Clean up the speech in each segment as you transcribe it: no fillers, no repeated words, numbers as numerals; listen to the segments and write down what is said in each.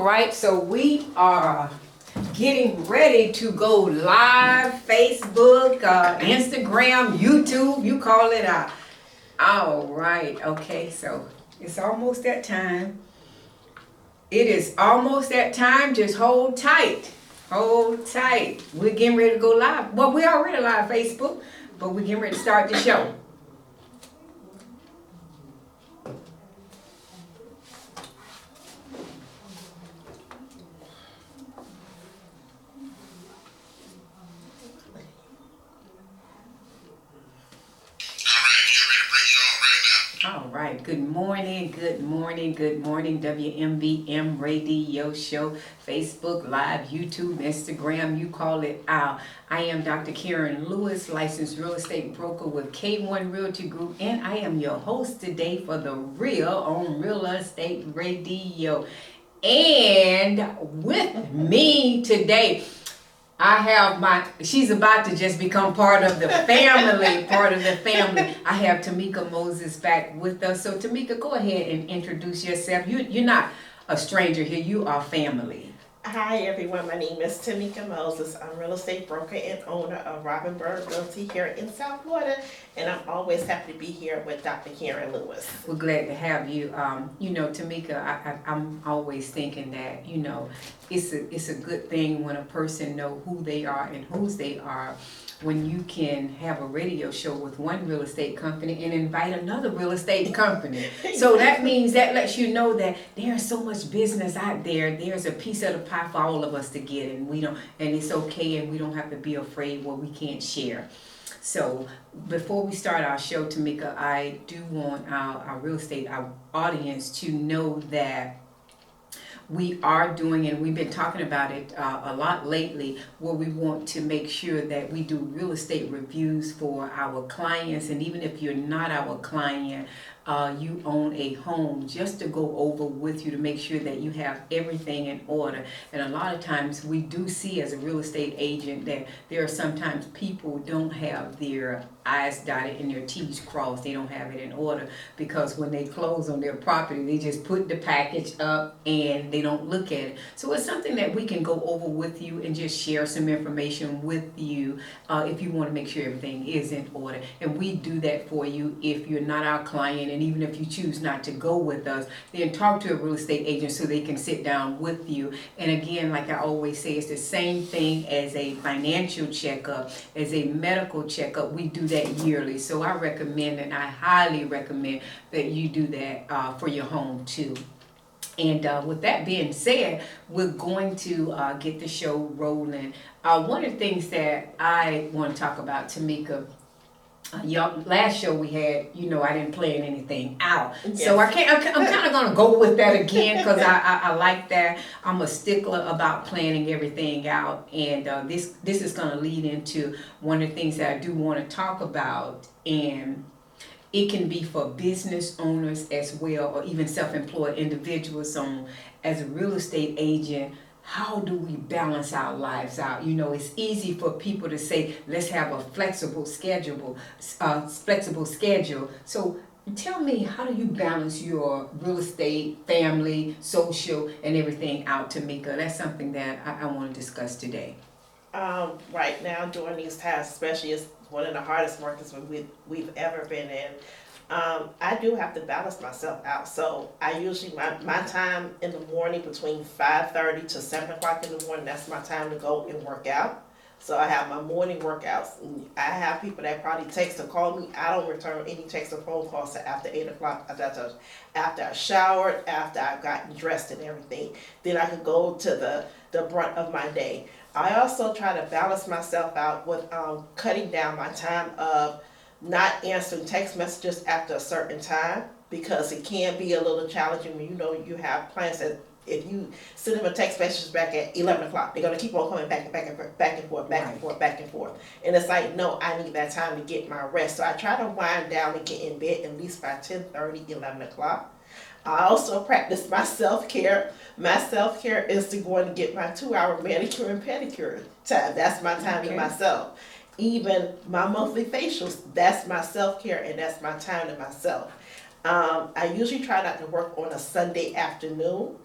Right, so we are getting ready to go live. Facebook, Instagram, YouTube, you call it out. All right, okay, so it's almost that time. It is almost that time. Just hold tight. Hold tight. We're getting ready to go live. Well, we already live Facebook, but we're getting ready to start the show. All right, good morning, good morning, good morning, WMBM radio show, Facebook Live, YouTube, Instagram, you call it out. I am Dr. Karen Lewis, licensed real estate broker with K1 Realty Group, and I am your host today for The Real on Real Estate Radio. And with me today, I have she's about to just become part of the family, I have Tamika Moses back with us. So Tamika, go ahead and introduce yourself. You're not a stranger here, you are family. Hi everyone, my name is Tamika Moses. I'm a real estate broker and owner of Bird Realty here in South Florida, and I'm always happy to be here with Dr. Karen Lewis. We're glad to have you. Tamika, I'm always thinking that, it's a good thing when a person know who they are and whose they are, when you can have a radio show with one real estate company and invite another real estate company. So that means that lets you know that there's so much business out there. There's a piece of the pie for all of us to get, and it's okay, and we don't have to be afraid what we can't share. So before we start our show, Tamika, I do want our real estate, our audience to know that we are doing, and we've been talking about it a lot lately, where we want to make sure that we do real estate reviews for our clients. And even if you're not our client, you own a home, just to go over with you to make sure that you have everything in order. And a lot of times we do see as a real estate agent that there are sometimes people don't have their I's dotted and their T's crossed. They don't have it in order, because when they close on their property, they just put the package up and they don't look at it. So it's something that we can go over with you and just share some information with you if you want to make sure everything is in order. And we do that for you if you're not our client, and even if you choose not to go with us, then talk to a real estate agent so they can sit down with you. And again, like I always say, it's the same thing as a financial checkup, as a medical checkup. We do that yearly. So I recommend, and I highly recommend, that you do that for your home too. And with that being said, we're going to get the show rolling. One of the things that I want to talk about, Tamika, last show we had, I didn't plan anything out. Yes. So I'm kind of going to go with that again, because I like that. I'm a stickler about planning everything out. And this is going to lead into one of the things that I do want to talk about. And it can be for business owners as well, or even self-employed individuals. As a real estate agent, how do we balance our lives out? It's easy for people to say, let's have a flexible schedule. So tell me, how do you balance your real estate, family, social, and everything out, Tamika? That's something that I want to discuss today. Right now, during these times, especially, it's one of the hardest markets we've ever been in. I do have to balance myself out. So I usually, my time in the morning between 5:30 to 7 o'clock in the morning, that's my time to go and work out. So I have my morning workouts. I have people that probably text or call me. I don't return any text or phone calls after 8 o'clock. After I showered, after I've gotten dressed and everything, then I can go to the brunt of my day. I also try to balance myself out with cutting down my time of not answering text messages after a certain time, because it can be a little challenging when you have plans that if you send them a text message back at 11 o'clock, they're going to keep on coming back and forth. And it's like, no, I need that time to get my rest. So I try to wind down and get in bed at least by 10:30, 11 o'clock. I also practice my self-care. My self-care is to go and get my 2-hour manicure and pedicure time. That's my time to myself. Even my monthly facials, that's my self-care, and that's my time to myself. I usually try not to work on a Sunday afternoon.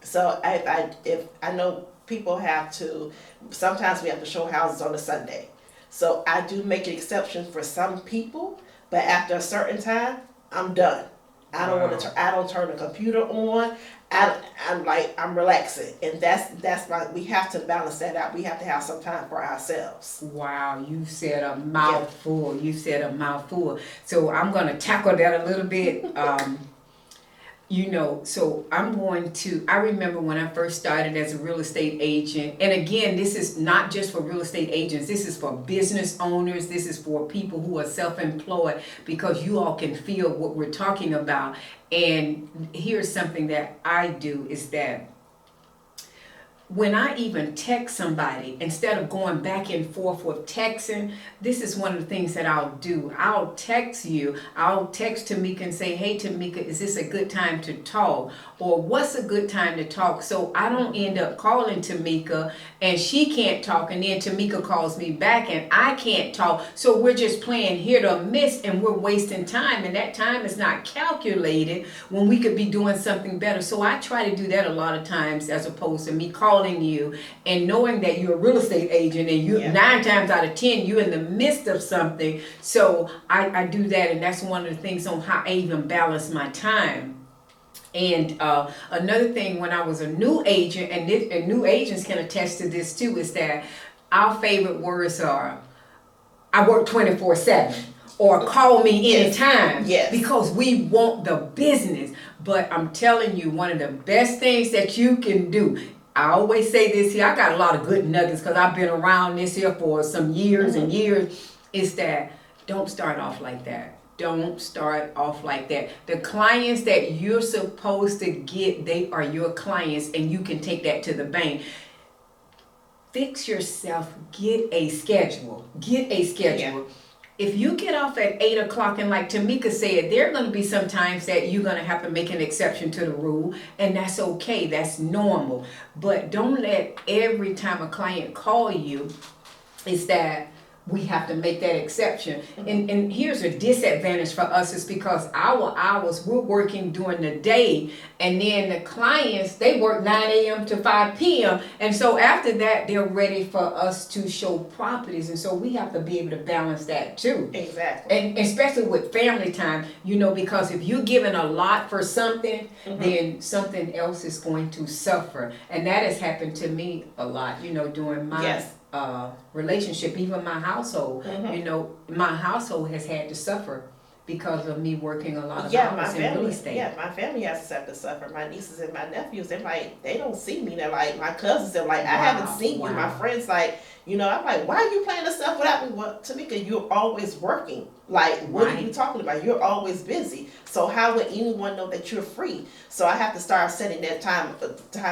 So if I know people have to, sometimes we have to show houses on a Sunday. So I do make an exception for some people, but after a certain time, I'm done. I don't want Wow. to. I don't turn the computer on. I'm like I'm relaxing, and that's my. We have to balance that out. We have to have some time for ourselves. Wow, you said a Yeah. mouthful. You said a mouthful. So I'm gonna tackle that a little bit. So I'm going to, I remember when I first started as a real estate agent, and again, this is not just for real estate agents, this is for business owners, this is for people who are self-employed, because you all can feel what we're talking about. And here's something that I do is that when I even text somebody, instead of going back and forth with texting, this is one of the things that I'll do. I'll text you. I'll text Tamika and say, hey, Tamika, is this a good time to talk? Or what's a good time to talk? So I don't end up calling Tamika and she can't talk. And then Tamika calls me back and I can't talk. So we're just playing hit or miss and we're wasting time. And that time is not calculated when we could be doing something better. So I try to do that a lot of times as opposed to me calling you and knowing that you're a real estate agent and you 9 times out of 10 you're in the midst of something. So I do that, and that's one of the things on how I even balance my time. And another thing, when I was a new agent, and new agents can attest to this too, is that our favorite words are I work 24/7 or call me anytime. Yes. Because we want the business. But I'm telling you, one of the best things that you can do, I always say this here, I got a lot of good nuggets because I've been around this here for some years and years, is that don't start off like that. Don't start off like that. The clients that you're supposed to get, they are your clients, and you can take that to the bank. Fix yourself, get a schedule. Get a schedule. Yeah. If you get off at 8 o'clock, and like Tamika said, there are going to be some times that you're going to have to make an exception to the rule, and that's okay. That's normal. But don't let every time a client call you, is that we have to make that exception. And here's a disadvantage for us, is because our hours, we're working during the day, and then the clients, they work 9 a.m. to 5 p.m. And so after that, they're ready for us to show properties. And so we have to be able to balance that too. Exactly. And especially with family time, because if you're giving a lot for something, then something else is going to suffer. And that has happened to me a lot, during my relationship, even my household. My household has had to suffer because of me working a lot of hours in real estate. Yeah, my family has to suffer. My nieces and my nephews, they don't see me. They're like, my cousins, they're like, I haven't seen you. My friends, like, I'm like, why are you playing this stuff without me? Well, Tamika, you're always working. Like, what are you talking about? You're always busy. So how would anyone know that you're free? So I have to start setting that time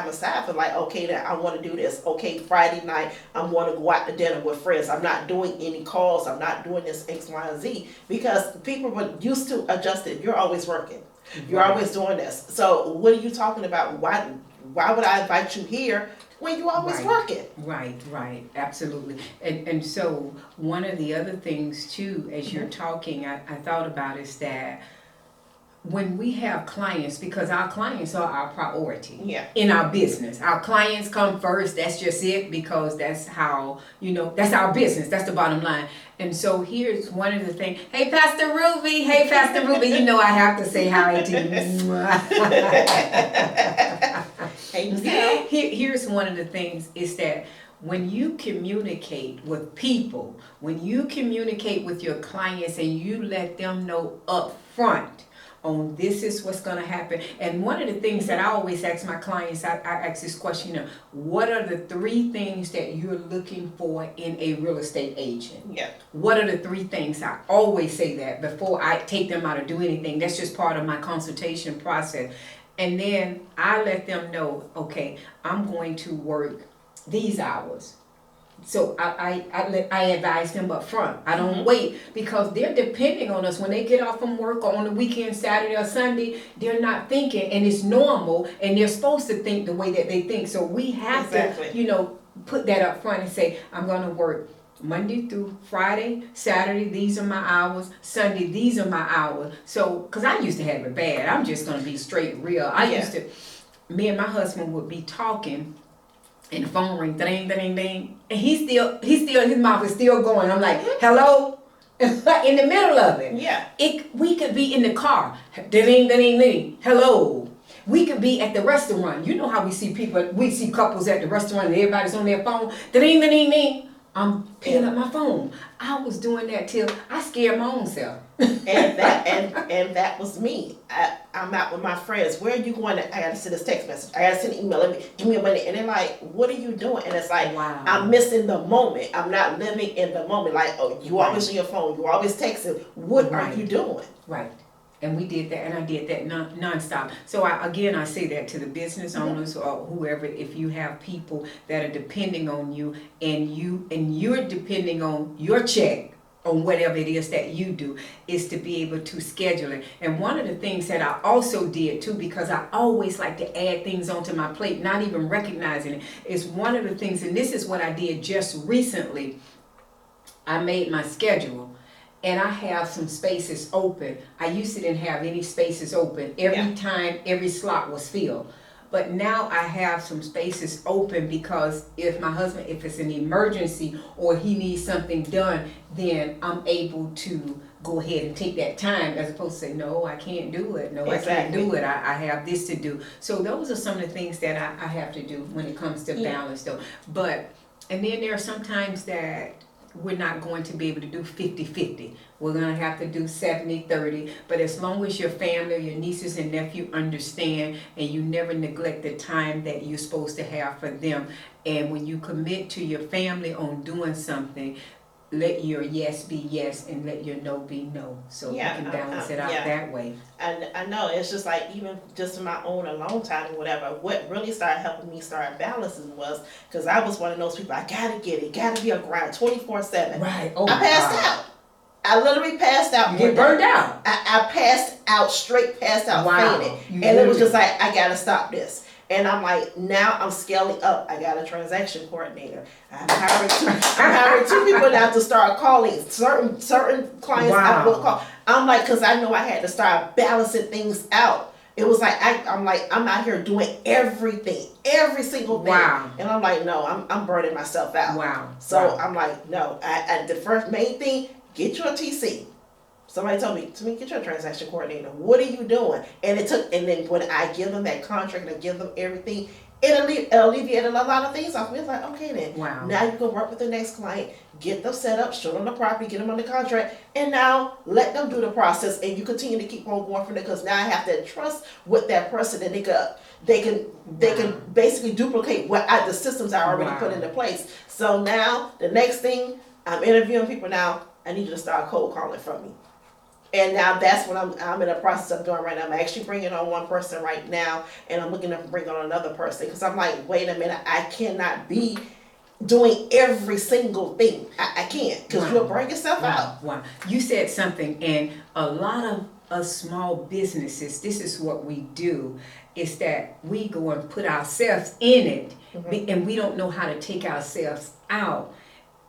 aside for, like, okay, now I want to do this. Okay, Friday night, I'm going to go out to dinner with friends. I'm not doing any calls. I'm not doing this X, Y, and Z, because people were used to adjusted. You're always working. You're always doing this. So what are you talking about? Why would I invite you here when you always working? Right, absolutely. And so one of the other things too, as you're talking, I thought about is that when we have clients, because our clients are our priority in our business. Our clients come first, that's just it, because that's how, that's our business, that's the bottom line. And so here's one of the things, hey Pastor Ruby, I have to say hi to you. Here's one of the things, is that when you communicate with people, when you communicate with your clients and you let them know up front, this is what's going to happen. And one of the things that I always ask my clients, I ask this question, what are the 3 things that you're looking for in a real estate agent? Yeah. What are the 3 things? I always say that before I take them out or do anything. That's just part of my consultation process. And then I let them know, okay, I'm going to work these hours. So I advise them up front. I don't wait, because they're depending on us. When they get off from work or on the weekend, Saturday or Sunday, they're not thinking, and it's normal, and they're supposed to think the way that they think. So we have to, put that up front and say, I'm going to work Monday through Friday, Saturday, these are my hours, Sunday, these are my hours. So, because I used to have it bad. I'm just going to be straight real. I used to, me and my husband would be talking, and the phone ring, ding, ding, ding, and his mouth is still going. I'm like, hello, in the middle of it. Yeah. We could be in the car, ding, ding, ding, hello. We could be at the restaurant. You know how we see couples at the restaurant and everybody's on their phone, ding, ding, ding. I'm picking up my phone. I was doing that till I scared my own self. and that was me. I'm out with my friends. Where are you going? I gotta send this text message. I gotta send an email. Give me a minute. And they're like, "What are you doing?" And it's like, wow. I'm missing the moment. I'm not living in the moment. Like, oh, you always on your phone. You always texting. What are you doing? Right. And we did that, and I did that nonstop. So I say that to the business owners or whoever, if you have people that are depending on you, and you're depending on your check, on whatever it is that you do, is to be able to schedule it. And one of the things that I also did too, because I always like to add things onto my plate, not even recognizing it, is one of the things, and this is what I did just recently. I made my schedule. And I have some spaces open. I used to didn't have any spaces open. Every time, every slot was filled. But now I have some spaces open, because if it's an emergency or he needs something done, then I'm able to go ahead and take that time, as opposed to say, no, I can't do it. No, exactly. I can't do it. I have this to do. So those are some of the things that I have to do when it comes to balance though. And then there are some times that we're not going to be able to do 50-50. We're going to have to do 70-30. But as long as your family, your nieces and nephew understand, and you never neglect the time that you're supposed to have for them. And when you commit to your family on doing something, let your yes be yes and let your no be no. So you can balance it out that way. And I know it's just like, even just in my own alone time or whatever, what really started helping me start balancing was because I was one of those people, I gotta get it, gotta be a grind 24/7. Right. Oh, I passed out. I literally passed out. You get burned out. I passed out, straight passed out, fainted. And it was just like, I gotta stop this. And I'm like, now I'm scaling up. I got a transaction coordinator. I'm hiring two people now to start calling certain clients. Wow. I will call. I'm like, because I know I had to start balancing things out. It was like I'm out here doing everything, every single thing. Wow. And I'm like, no, I'm burning myself out. Wow. So I'm like, no. The first main thing, get you a TC. Somebody told me, Tamika, get your transaction coordinator. What are you doing? And then when I give them that contract and I give them everything, it alleviated a lot of things off me. It's like, okay then. Wow. Now you can work with the next client, get them set up, show them the property, get them on the contract, and now let them do the process, and you continue to keep on going from there, because now I have that trust with that person that they can basically duplicate the systems I already put into place. So now the next thing, I'm interviewing people now. I need you to start cold calling from me. And now that's what I'm in the process of doing right now. I'm actually bringing on one person right now, and I'm looking to bring on another person, because I'm like, wait a minute, I cannot be doing every single thing. I can't, because you'll burn yourself out. Wow. You said something, and a lot of us small businesses, this is what we do, is that we go and put ourselves in it, and we don't know how to take ourselves out,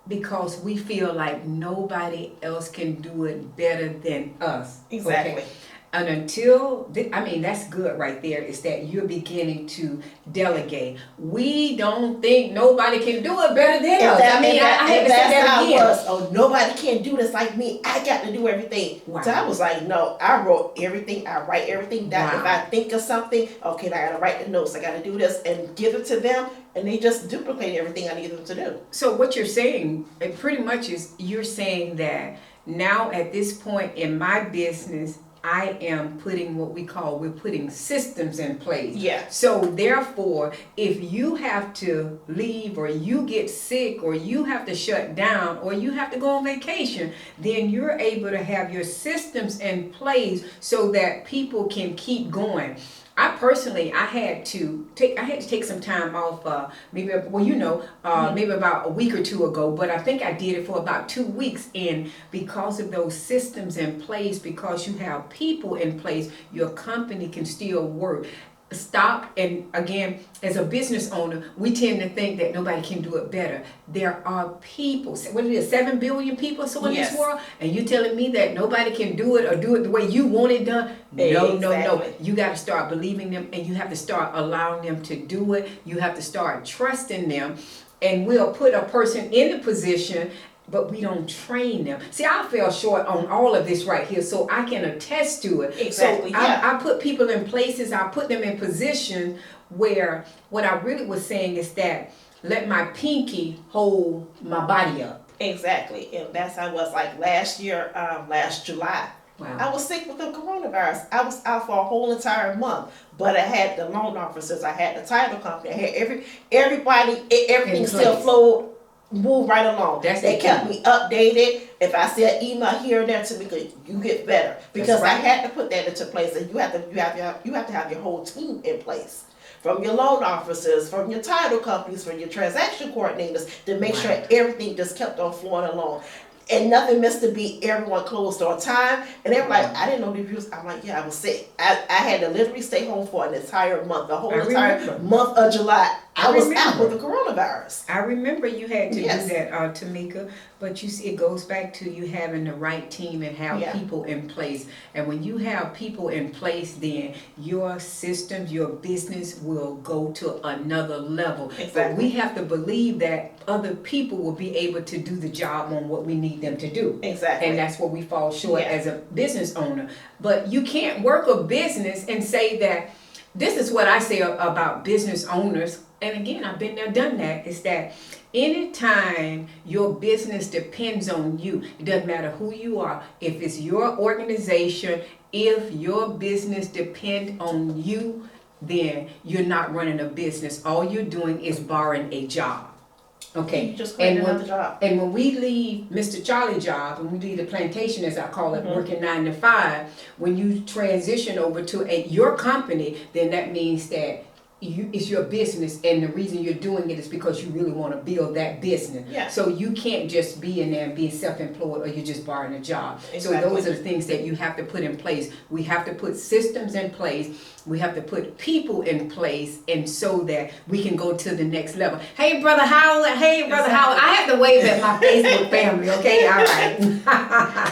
because we feel like nobody else can do it better than us. Exactly. Okay? And until, that's good right there, is that you're beginning to delegate. We don't think nobody can do it better than us. I had to say that again. Oh, nobody can do this like me. I got to do everything. Wow. So I was like, no, I wrote everything. I write everything down. Wow. If I think of something, okay, I got to write the notes. I got to do this and give it to them. And they just duplicate everything I need them to do. So what you're saying, it pretty much is, you're saying that now at this point in my business, I am putting we're putting systems in place. Yeah. So therefore, if you have to leave, or you get sick, or you have to shut down, or you have to go on vacation, then you're able to have your systems in place so that people can keep going. I personally, I had to take some time off, maybe about a week or two ago, but I think I did it for about 2 weeks. And because of those systems in place, because you have people in place, your company can still work. stop. And again, as a business owner, we tend to think that nobody can do it better. There are people, what it is, 7 billion people so in Yes. this world, and you telling me that nobody can do it or do it the way you want it done? No, no, no. Exactly. You got to start believing them, and you have to start allowing them to do it. You have to start trusting them, and we'll put a person in the position, but we don't train them. See, I fell short on all of this right here, so I can attest to it. Exactly, So yeah. I put people in places, I put them in positions where what I really was saying is that let my pinky hold my body up. Exactly, and that's how it was like last year, last July. Wow. I was sick with the coronavirus. I was out for a whole entire month, but I had the loan officers, I had the title company, I had everybody, everything In still place. flowed, moved right along. That's They the kept key. me updated. If I see an email here and there, Tamika, you get better, because right. I had to put that into place. And you have to have your whole team in place. From your loan officers, from your title companies, from your transaction coordinators, to make sure Right. everything just kept on flowing along. And nothing missed a beat. Everyone closed on time. And they were like, I didn't know the reviews. I'm like, yeah, I was sick. I had to literally stay home for an entire month, the whole I entire remember. month of July. I was out remember. with the coronavirus. I remember you had to Yes. do that, Tamika, but you see, it goes back to you having the right team and have Yeah. people in place. And when you have people in place, then your systems, your business will go to another level. But Exactly. we have to believe that other people will be able to do the job on what we need them to do. Exactly. And that's where we fall short Yeah. as a business owner. But you can't work a business and say that, this is what I say about business owners. And again, I've been there, done that, is that anytime your business depends on you, it doesn't matter who you are, if it's your organization, if your business depends on you, then you're not running a business. All you're doing is borrowing a job. Okay. You just create another job. And when we leave Mr. Charlie job, and we leave the plantation, as I call it, working 9 to 5, when you transition over to your company, then that means that it's your business, and the reason you're doing it is because you really want to build that business. Yeah. So you can't just be in there and be self-employed, or you're just borrowing a job. Exactly. So those are the things that you have to put in place. We have to put systems in place. We have to put people in place, and so that we can go to the next level. Hey, Brother Howard. Hey, Brother Howard. I have to wave at my Facebook family, okay? All right.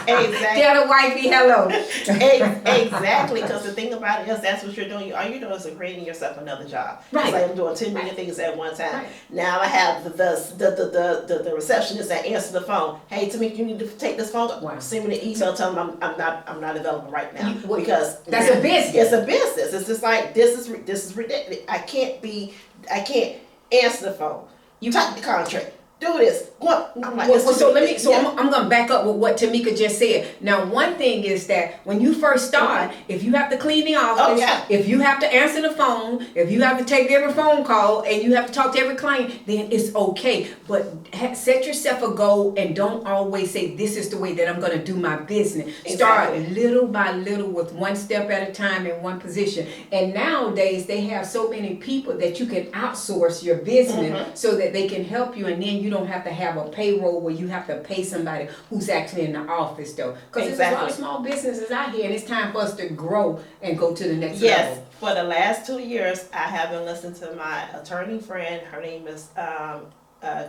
Exactly. Tell the wifey hello. Exactly, because the thing about it is, that's what you're doing. All you're doing is creating yourself another job. Right. It's like I'm doing 10 million things at one time. Right. Now I have the receptionist that answers the phone. Hey, Tamika, you need to take this phone. Wow. Send me the email. Tell them I'm not available right now, Well, because that's a business. It's a business. It's just like this is ridiculous. I can't answer the phone. You type the contract. Do this. What? I'm like, I'm gonna back up with what Tamika just said. Now, one thing is that when you first start, if you have to clean the office, if you have to answer the phone, if you have to take every phone call, and you have to talk to every client, then it's okay. But set yourself a goal, and don't always say, this is the way that I'm gonna do my business. Exactly. Start little by little, with one step at a time in one position. And nowadays, they have so many people that you can outsource your business so that they can help you, and then you don't have to have a payroll where you have to pay somebody who's actually in the office, though. Because there's a lot of small businesses out here, and it's time for us to grow and go to the next Yes, level. for the last 2 years, I have been listening to my attorney friend. Her name is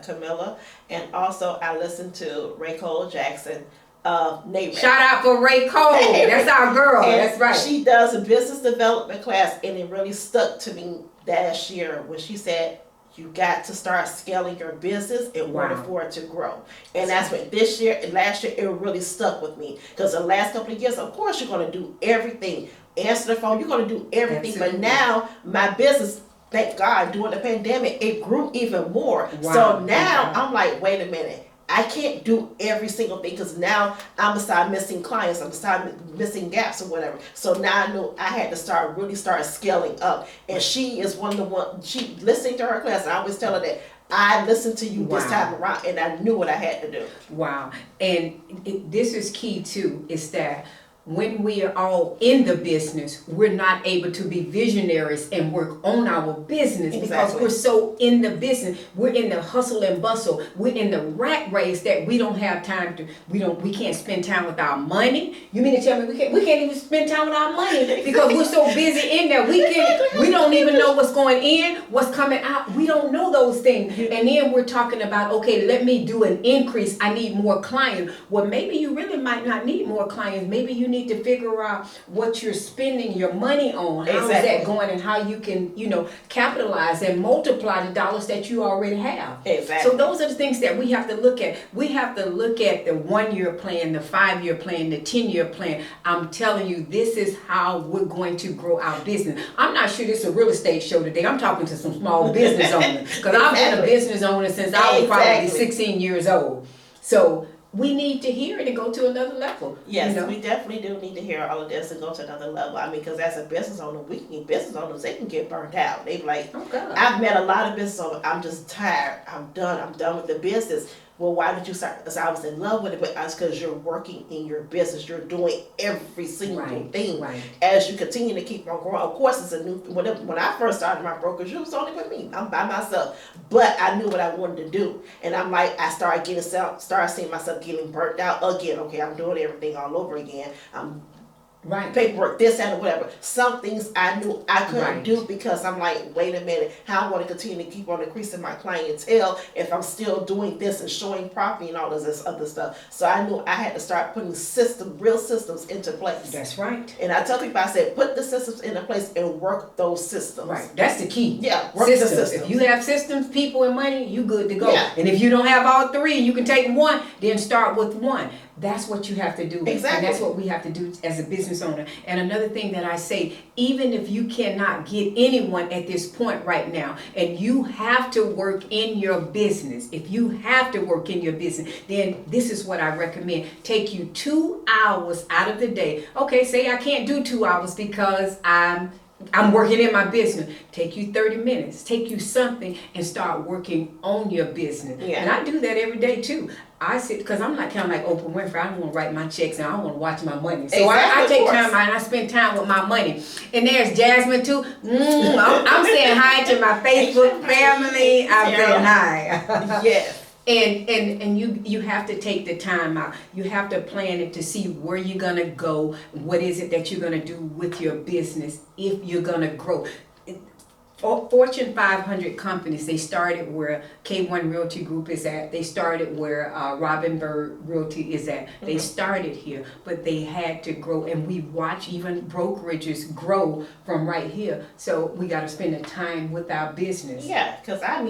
Camilla, and also I listen to Ray Cole Jackson of NAREC. Shout out for Ray Cole. That's our girl. And That's right. She does a business development class, and it really stuck to me last year when she said, you got to start scaling your business in order for it to grow. And that's what last year, it really stuck with me. Because the last couple of years, of course, you're going to do everything. Answer the phone, you're going to do everything. Absolutely. But now, my business, thank God, during the pandemic, it grew even more. Wow. So now, I'm like, wait a minute. I can't do every single thing, because now I'm gonna start missing clients, I'm gonna start missing gaps or whatever. So now I knew I had to really start scaling up. And she is one of the ones, she listening to her class, and I always tell her that I listened to you this time around, and I knew what I had to do. Wow. And this is key too, is that when we are all in the business, we're not able to be visionaries and work on our business because Exactly. we're so in the business. We're in the hustle and bustle. We're in the rat race that we don't have time to. We can't spend time with our money. You mean to tell me we can't even spend time with our money because we're so busy in there. We don't even know what's going in, what's coming out. We don't know those things. And then we're talking about, okay, let me do an increase. I need more clients. Well, maybe you really might not need more clients. Maybe you need to figure out what you're spending your money on. How is that going, and how you can, capitalize and multiply the dollars that you already have. Exactly. So those are the things that we have to look at. We have to look at the 1-year plan, the 5-year plan, the 10-year plan. I'm telling you, this is how we're going to grow our business. I'm not sure this is a real estate show today. I'm talking to some small business owners because I've been a business owner since I was probably 16 years old. So we need to hear it and go to another level. Yes, we definitely do need to hear all of this and go to another level. I mean, because as a business owner, business owners, they can get burnt out. They be like, oh God. I've met a lot of business owners, I'm just tired. I'm done with the business. Well, why did you start? Because I was in love with it, but that's because you're working in your business. You're doing every single thing. Right. As you continue to keep on growing. Of course, it's a new. When I first started my brokerage, it was only with me. I'm by myself, but I knew what I wanted to do, and I'm like, I started seeing myself getting burnt out again. Okay, I'm doing everything all over again. I'm paperwork, this and whatever. Some things I knew I couldn't do because I'm like, wait a minute, how am I going to continue to keep on increasing my clientele if I'm still doing this and showing profit and all of this other stuff? So I knew I had to start putting real systems into place. That's right. And I tell people, I said, put the systems into place and work those systems. Right. That's the key. Yeah. Work systems. The systems. If you have systems, people, and money, you good to go. Yeah. And if you don't have all three, you can take one, then start with one. That's what you have to do. Exactly. And that's what we have to do as a business owner. And another thing that I say, even if you cannot get anyone at this point right now, and you have to work in your business, if you have to work in your business, then this is what I recommend. Take you 2 hours out of the day. Okay, say I can't do 2 hours because I'm working in my business. Take you 30 minutes. Take you something and start working on your business. Yeah. And I do that every day too. I sit, because I'm not kind of like Oprah Winfrey. I don't want to write my checks and I don't want to watch my money. So I take time and I spend time with my money. And there's Jasmine too. I'm saying hi to my Facebook family. I'm saying hi. Yes. And you have to take the time out. You have to plan it to see where you're gonna go. What is it that you're gonna do with your business if you're gonna grow? Fortune 500 companies, they started where K1 Realty Group is at. They started where Bird Realty is at. They started here, but they had to grow. And we watch even brokerages grow from right here. So we got to spend the time with our business. Yeah, because I'm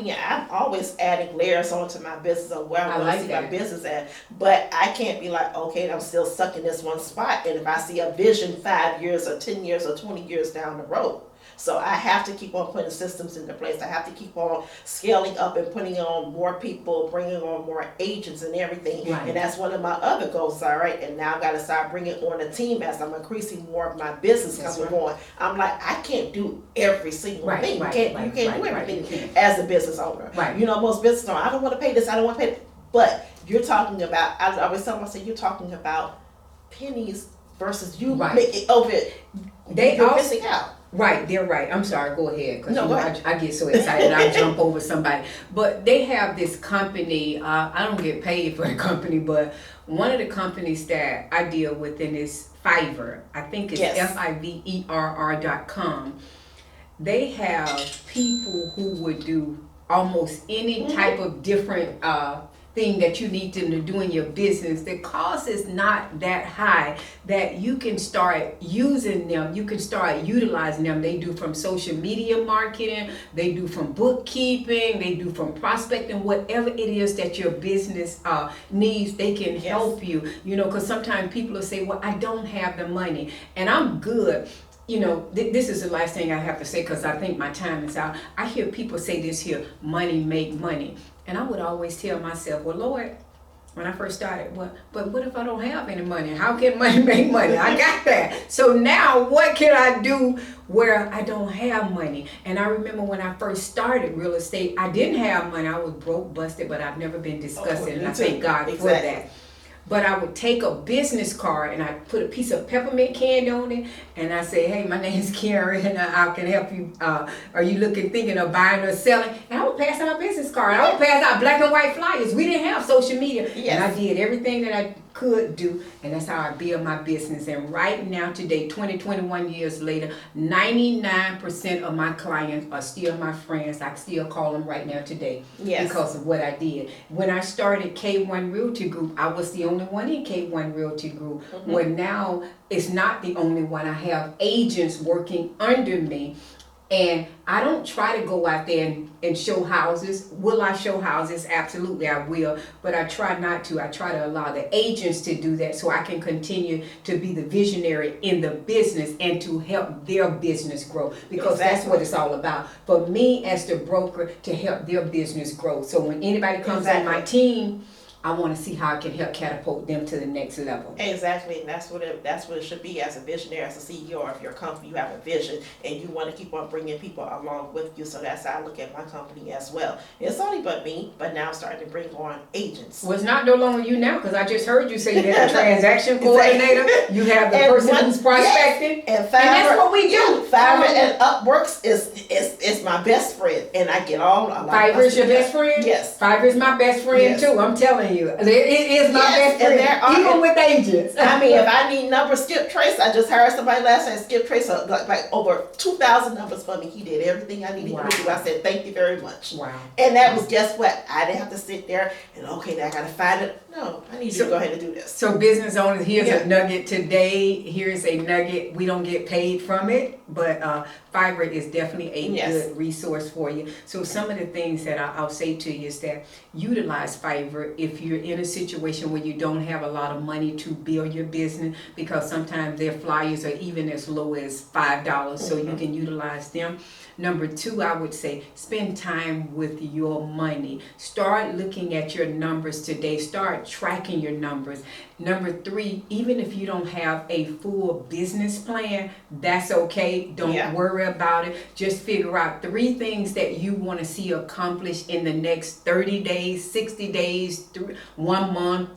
always adding layers onto my business of where I want to see my business at. But I can't be like, okay, I'm still stuck in this one spot. And if I see a vision 5 years or 10 years or 20 years down the road. So I have to keep on putting systems into place. I have to keep on scaling up and putting on more people, bringing on more agents and everything. Right. And that's one of my other goals, all right? And now I've got to start bringing on a team as I'm increasing more of my business coming on. I'm like, I can't do every single thing. You can't do everything as a business owner. Right. Most business owners, I don't want to pay this, I don't want to pay that. But you're talking about, I always tell myself, you're talking about pennies versus you making over it. You're missing out. Right, they're right. I'm sorry, go ahead. Because no, I get so excited, I jump over somebody. But they have this company, I don't get paid for the company, but one of the companies that I deal with in is Fiverr. I think it's Fiverr.com. They have people who would do almost any type of different thing that you need to do in your business. The cost is not that high that you can start using them. You can start utilizing them. They do from social media marketing. They do from bookkeeping. They do from prospecting. Whatever it is that your business needs, they can help you. Because sometimes people will say, well, I don't have the money. And I'm good. This is the last thing I have to say because I think my time is out. I hear people say this here, money make money. And I would always tell myself, well, Lord, when I first started, but what if I don't have any money? How can money make money? I got that. So now what can I do where I don't have money? And I remember when I first started real estate, I didn't have money. I was broke, busted, but I've never been disgusted. And I thank God for that. but I would take a business card and I put a piece of peppermint candy on it, and I say, hey, my name's Karen, and I can help you. Are you thinking of buying or selling? And I would pass out my business card. I would pass out black and white flyers. We didn't have social media, and I did everything that I could do, and that's how I build my business. And right now, today, 21 years later, 99% of my clients are still my friends. I still call them right now today because of what I did. When I started K1 Realty Group, I was the only one in K1 Realty Group. Well, now it's not the only one. I have agents working under me. And I don't try to go out there and show houses. Will I show houses? Absolutely, I will. But I try not to. I try to allow the agents to do that so I can continue to be the visionary in the business and to help their business grow. Because that's what it's all about. For me as the broker, to help their business grow. So when anybody comes on my team, I want to see how I can help catapult them to the next level. Exactly, and that's what it should be as a visionary, as a CEO of your company. You have a vision, and you want to keep on bringing people along with you. So that's how I look at my company as well. It's only but me, but now I'm starting to bring on agents. Well, it's not no longer you now, because I just heard you say you have a transaction coordinator. You have the person who's prospecting, and that's what we do. Fiverr and Upworks is my best friend, and I get all. Fiverr is your best friend? Yes. Fiverr is my best friend too. I'm telling you. It is my best friend, even with agents. I mean, if I need numbers, Skip Trace, I just heard somebody last night, Skip Trace, like over 2,000 numbers for me. He did everything I needed him to do. I said, thank you very much. Wow. And that was, guess what? I didn't have to sit there and, okay, now I got to find it. No, I need you to go ahead and do this. So business owners, here's a nugget today. Here's a nugget. We don't get paid from it, but Fiverr is definitely a good resource for you. So some of the things that I'll say to you is that utilize Fiverr if you're in a situation where you don't have a lot of money to build your business, because sometimes their flyers are even as low as $5, so you can utilize them. Number two, I would say spend time with your money. Start looking at your numbers today. Start tracking your numbers. Number three, even if you don't have a full business plan, that's okay. Don't worry about it. Just figure out 3 things that you want to see accomplished in the next 30 days, 60 days, 1 month,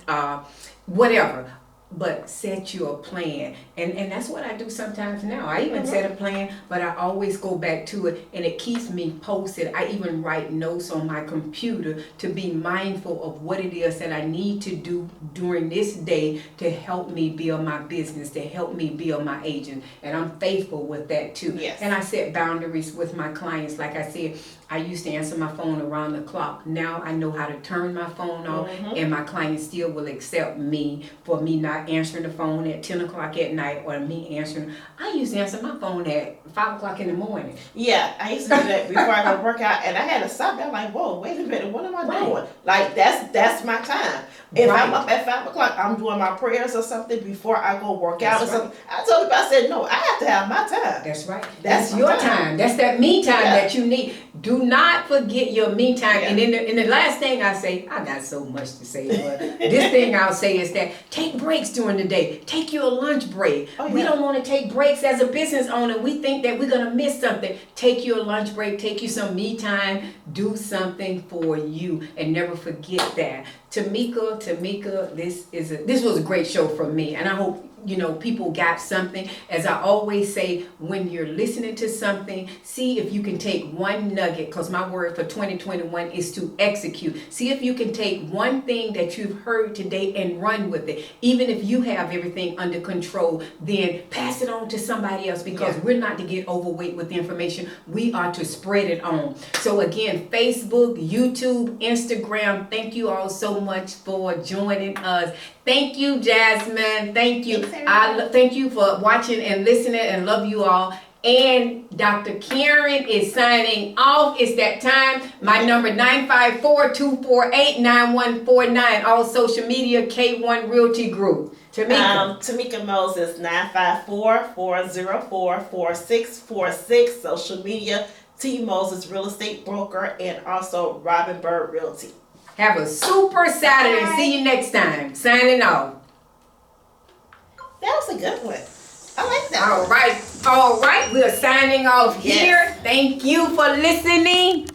whatever. But set you a plan, and that's what I do sometimes now. I even set a plan, but I always go back to it, and it keeps me posted. I even write notes on my computer to be mindful of what it is that I need to do during this day to help me build my business, to help me build my agent, and I'm faithful with that too. And I set boundaries with my clients. Like I said, I used to answer my phone around the clock. Now I know how to turn my phone off, and my clients still will accept me for me not answering the phone at 10 o'clock at night, or me answering. I used to answer my phone at 5 o'clock in the morning. Yeah, I used to do that before I go work out, and I had to stop. I'm like, whoa, wait a minute, what am I doing? Like, that's my time. If I'm up at 5 o'clock, I'm doing my prayers or something before I go work out or something. I told you, I said, no, I have to have my time. That's right. That's your time. That's that me time that you need. Do not forget your me time. And in the last thing I say, I got so much to say, but this thing I'll say is that take breaks during the day. Take you a lunch break. We don't want to take breaks as a business owner. We think that we're going to miss something. Take you a lunch break. Take you some me time. Do something for you, and never forget that. Tamika, this was a great show for me, and I hope people got something. As I always say, when you're listening to something, see if you can take one nugget, because my word for 2021 is to execute. See if you can take one thing that you've heard today and run with it. Even if you have everything under control, then pass it on to somebody else, because we're not to get overweight with the information. We are to spread it on. So again, Facebook, YouTube, Instagram, thank you all so much for joining us. Thank you, Jasmine. Thank you. Thank you for watching and listening, and love you all. And Dr. Karen is signing off. It's that time. My number 954-248-9149. All social media, K1 Realty Group. Tamika Moses, 954-404-4646. Social media, T Moses Real Estate Broker, and also Robin Bird Realty. Have a super Saturday. Bye. See you next time. Signing off. That was a good one. I like that. All right. We're signing off here. Thank you for listening.